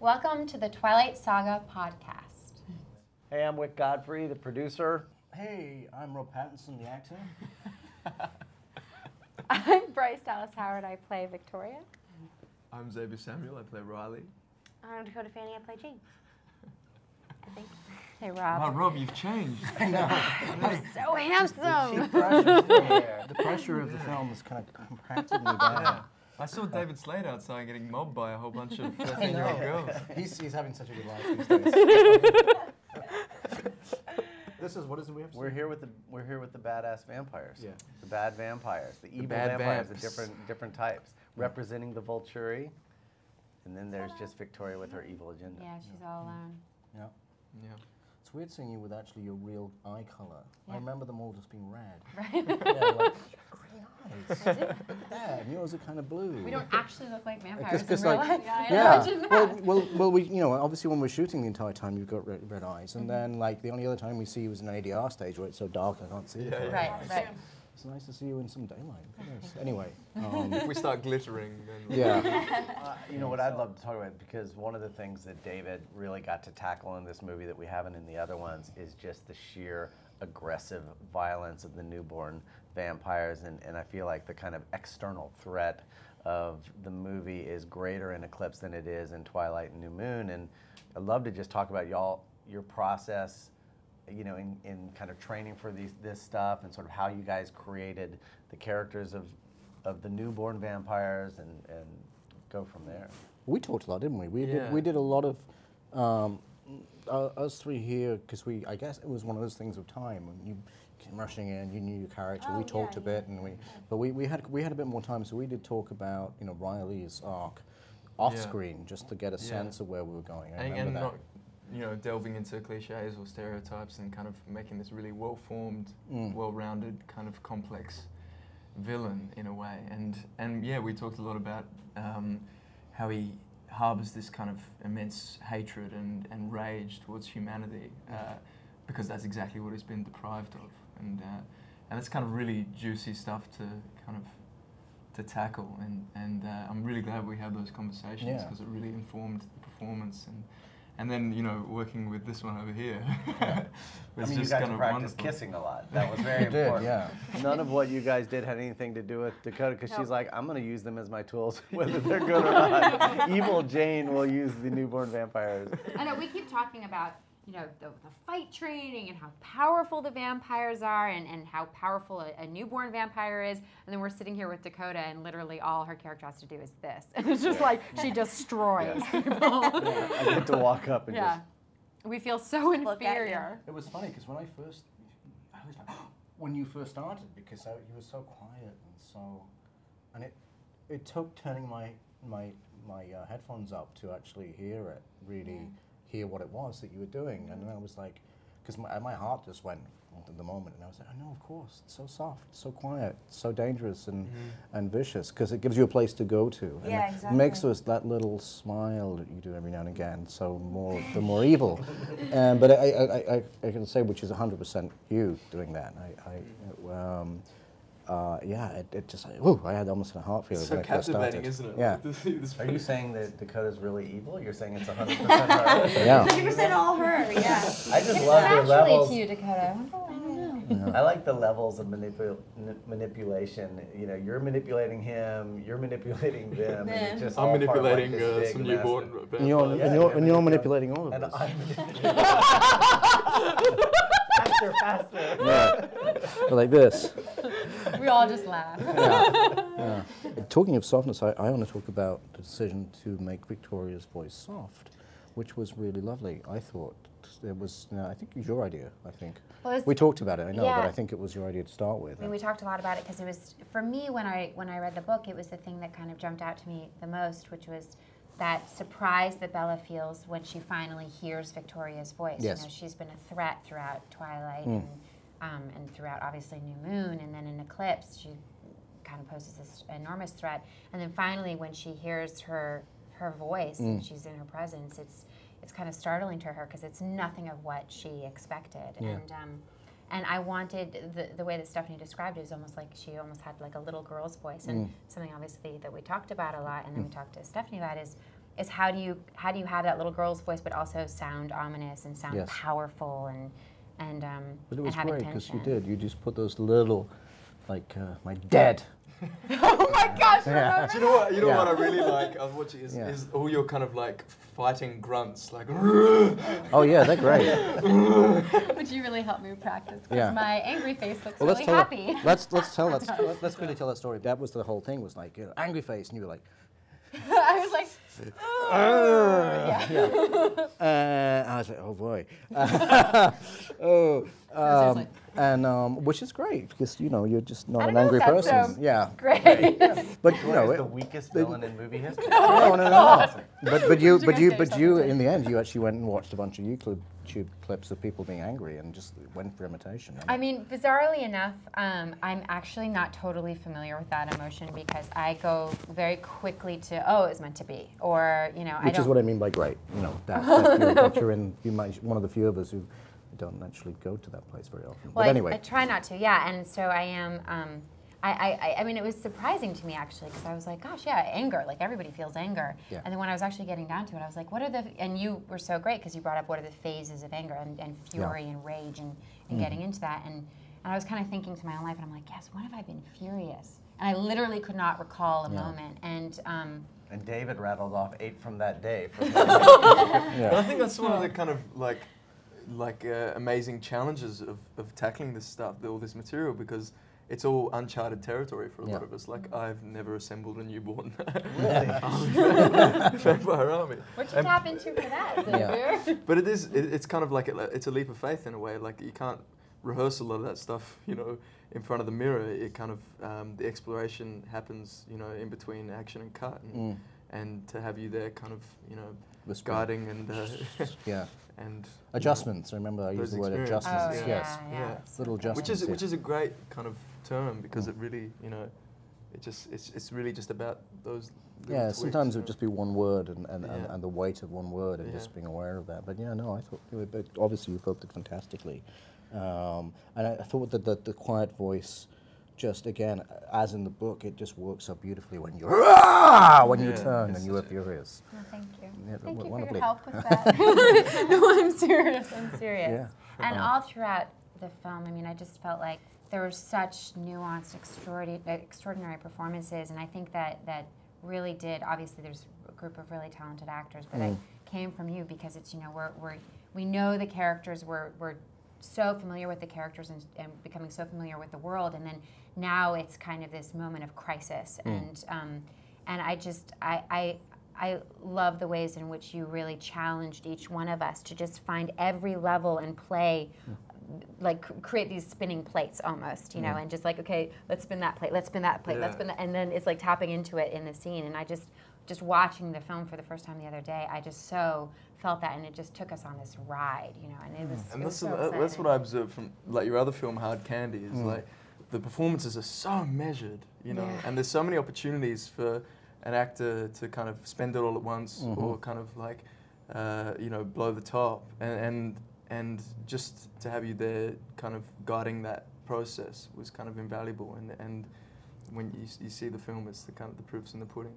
Welcome to the Twilight Saga podcast. Hey, I'm Wick Godfrey, the producer. Hey, I'm Rob Pattinson, the actor. I'm Bryce Dallas Howard. I play Victoria. I'm Xavier Samuel. I play Riley. I'm Dakota Fanning. I play Jean. I think. Hey, Rob. Oh, Rob, you've changed. I know. You're so handsome. The pressure of the film has kind of compacted me down. Yeah. I saw David Slade outside getting mobbed by a whole bunch of 13-year-old girls. He's having such a good life these days. This is, what is it we have to We're say? here with the badass vampires. Yeah. The bad vampires, the evil bad vampires, vamps. the different types, representing the Vulturi. And then there's just Victoria with her evil agenda. Yeah, she's all alone. Yeah. Yeah. It's weird seeing you with actually your real eye color. Yeah. I remember them all just being red. Right. Yeah, like, green eyes. Look at that. And yours are kind of blue. We don't actually look like vampires in Because real like, life. Yeah, I yeah. imagine that. Well, we, obviously when we're shooting the entire time, you've got red eyes, and then like the only other time we see you is in an ADR stage where it's so dark I can't see the color. Right, right. It's nice to see you in some daylight. Yes. Anyway. If we start glittering, then... Yeah. You know what I'd love to talk about, because one of the things that David really got to tackle in this movie that we haven't in the other ones is just the sheer aggressive violence of the newborn vampires, and I feel like the kind of external threat of the movie is greater in Eclipse than it is in Twilight and New Moon, and I'd love to just talk about your process, you know, in kind of training for this stuff, and sort of how you guys created the characters of the newborn vampires, and go from there. We talked a lot, didn't we? Yeah. We did a lot of us three here, because I guess it was one of those things of time when you came rushing in, you knew your character. We talked a bit, and but we had a bit more time, so we did talk about Riley's arc off screen, just to get a sense of where we were going. I remember that. Not, delving into cliches or stereotypes, and kind of making this really well-formed, well-rounded, kind of complex villain in a way. And yeah, we talked a lot about how he harbors this kind of immense hatred and rage towards humanity, because that's exactly what he's been deprived of. And it's kind of really juicy stuff to kind of to tackle. And I'm really glad we had those conversations, because it really informed the performance. And then, working with this one over here, was I mean, just you got kind to of practice wonderful. kissing a lot. That was very important. Yeah. None of what you guys did had anything to do with Dakota, because she's like, I'm going to use them as my tools, whether they're good or not. Evil Jane will use the newborn vampires. I know, we keep talking about, the fight training and how powerful the vampires are, and how powerful a newborn vampire is, and then we're sitting here with Dakota, and literally all her character has to do is this. And it's just like, she destroys people. I get to walk up and just... We feel so inferior. It was funny, because I was like, when you first started, because you were so quiet and so, and it took turning my headphones up to actually hear it, really hear what it was that you were doing, and then I was like, because my heart just went at the moment, and I was like, oh no, of course, it's so soft, so quiet, so dangerous and vicious, because it gives you a place to go to. And exactly. It makes us that little smile that you do every now and again, so the more evil. But I can say, which is 100% you doing that. It just, I had almost a heart feeling So when I first started. captivating, isn't it? Yeah. Are you saying that Dakota's really evil? You're saying it's 100% her? Yeah. 100% all her, yeah. I just love the levels. to you, Dakota? I don't know. Yeah. I like the levels of manipulation. You're manipulating him, you're manipulating them, and it's just I'm all part of, like, manipulating this big some massive- newborn And vampires. you're manipulating all of And us. I'm manipulating. Faster. Yeah. But like this. We all just laugh. Yeah. Talking of softness, I want to talk about the decision to make Victoria's voice soft, which was really lovely. I thought it was. I think it was your idea. I think Well, we talked about it. I know, yeah. but I think it was your idea to start with. I mean, we talked a lot about it because it was, for me, when I read the book, it was the thing that kind of jumped out to me the most, which was that surprise that Bella feels when she finally hears Victoria's voice. Yes. She's been a threat throughout Twilight and throughout, obviously, New Moon, and then in Eclipse, she kind of poses this enormous threat. And then finally, when she hears her voice and she's in her presence, it's kind of startling to her, because it's nothing of what she expected. Yeah. And I wanted, the way that Stephanie described it is almost like she almost had like a little girl's voice. And something obviously that we talked about a lot, and then we talked to Stephanie about, is is how do you have that little girl's voice, but also sound ominous and sound Yes. powerful and But it was have great because intention. you just put those little, like, my dad. Oh my gosh! Yeah. Do you know what? You know Yeah. what I really like of watching is, Yeah. is all your kind of like fighting grunts, like. Oh yeah, they're great. Would you really help me practice? Because Yeah. my angry face looks Well, really happy. let's tell that. Let's really tell that story. That was the whole thing. Was like angry face, and you were like, I was like, yeah. I was like, oh boy. Seriously. And which is great because you're just I not don't an know angry if that's person. so Yeah. Great. But Who is the weakest villain in movie history? no. But you Did you guys get yourself in the end you actually went and watched a bunch of YouTube clips of people being angry and just went for imitation. I mean, bizarrely enough, I'm actually not totally familiar with that emotion because I go very quickly to, oh, it's meant to be, or Which is what I mean by great. That you're in. You might one of the few of us who don't actually go to that place very often. Well, But anyway, I try not to, yeah, and so I am. I mean, it was surprising to me actually because I was like, gosh, yeah, anger. Like everybody feels anger. Yeah. And then when I was actually getting down to it, I was like, what are the? And you were so great because you brought up what are the phases of anger and fury and rage and getting into that. And I was kind of thinking to my own life, and I'm like, yes, when have I been furious? And I literally could not recall a moment. And And David rattled off 8 from that day. From But I think that's one of the kind of amazing challenges of tackling this stuff, all this material, because it's all uncharted territory for a lot of us. Like, I've never assembled a newborn vampire army. what you tap into for that, Xavier? But it's kind of like it's a leap of faith in a way. Like, you can't rehearse a lot of that stuff, in front of the mirror. It kind of, the exploration happens, in between action and cut. And to have you there kind of, Whispering. guiding and yeah. and adjustments. Remember, I used those the word experiences. adjustments. Oh, Yes. yeah. Little adjustments. which is a great kind of term because it really, it's really just about those. little Yeah, tweaks, sometimes it would just be one word and the weight of one word and Yeah. just being aware of that. But yeah, no, I thought, but obviously you felt it fantastically. And I thought that the quiet voice, just again, as in the book, it just works so beautifully when you Yeah, turn it's and you are such a- furious. No, thank you. Yeah, Thank you for wonderfully. your help with that. No, I'm serious. I'm serious. Yeah. And all throughout the film, I mean, I just felt like there were such nuanced, extraordinary performances, and I think that really did. Obviously, there's a group of really talented actors, but it came from you because it's we know the characters. We're so familiar with the characters and becoming so familiar with the world, and then now it's kind of this moment of crisis, and I love the ways in which you really challenged each one of us to just find every level and play, like create these spinning plates almost, and just like, okay, let's spin that plate, let's spin that plate, let's spin that, and then it's like tapping into it in the scene. And I just watching the film for the first time the other day, I just so felt that, and it just took us on this ride, and it was. And it was that's what I observed from like your other film, Hard Candy, is like the performances are so measured, and there's so many opportunities for an actor to kind of spend it all at once or kind of like, blow the top, and just to have you there kind of guiding that process was kind of invaluable. And when you see the film, it's the kind of the proof's in the pudding.